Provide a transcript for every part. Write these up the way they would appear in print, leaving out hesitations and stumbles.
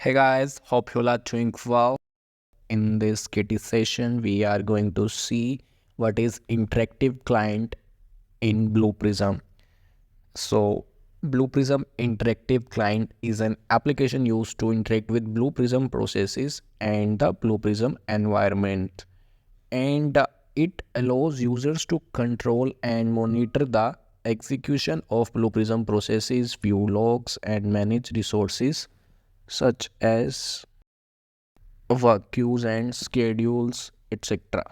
Hey guys, hope you are doing well. In this kitty session, we are going to see what is interactive client in Blue Prism. So, Blue Prism interactive client is an application used to interact with Blue Prism processes and the Blue Prism environment. And it allows users to control and monitor the execution of Blue Prism processes, view logs, and manage resources such as work queues and schedules, etc.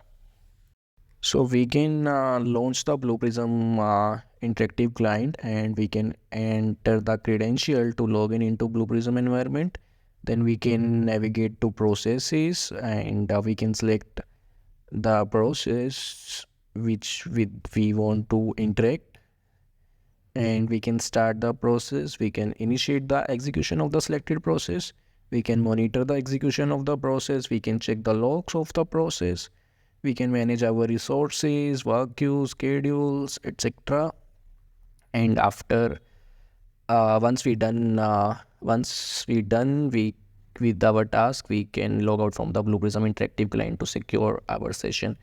So we can launch the Blue Prism interactive client, and we can enter the credential to log in into Blue Prism environment. Then we can navigate to processes, and we can select the process which we want to interact, and we can start the process. We can initiate the execution of the selected process. We can monitor the execution of the process. We can check the logs of the process. We can manage our resources, work queues, schedules, etc. And after once we done we with our task, we can log out from the Blue Prism interactive client to secure our session.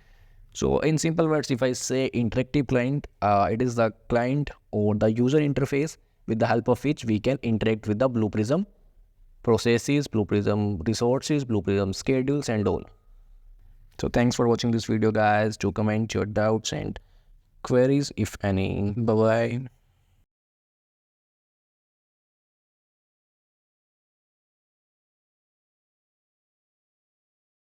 So in simple words, if I say interactive client, it is the client or the user interface with the help of which we can interact with the Blue Prism processes, Blue Prism resources, Blue Prism schedules and all. So thanks for watching this video guys. Do comment your doubts and queries if any. Bye bye.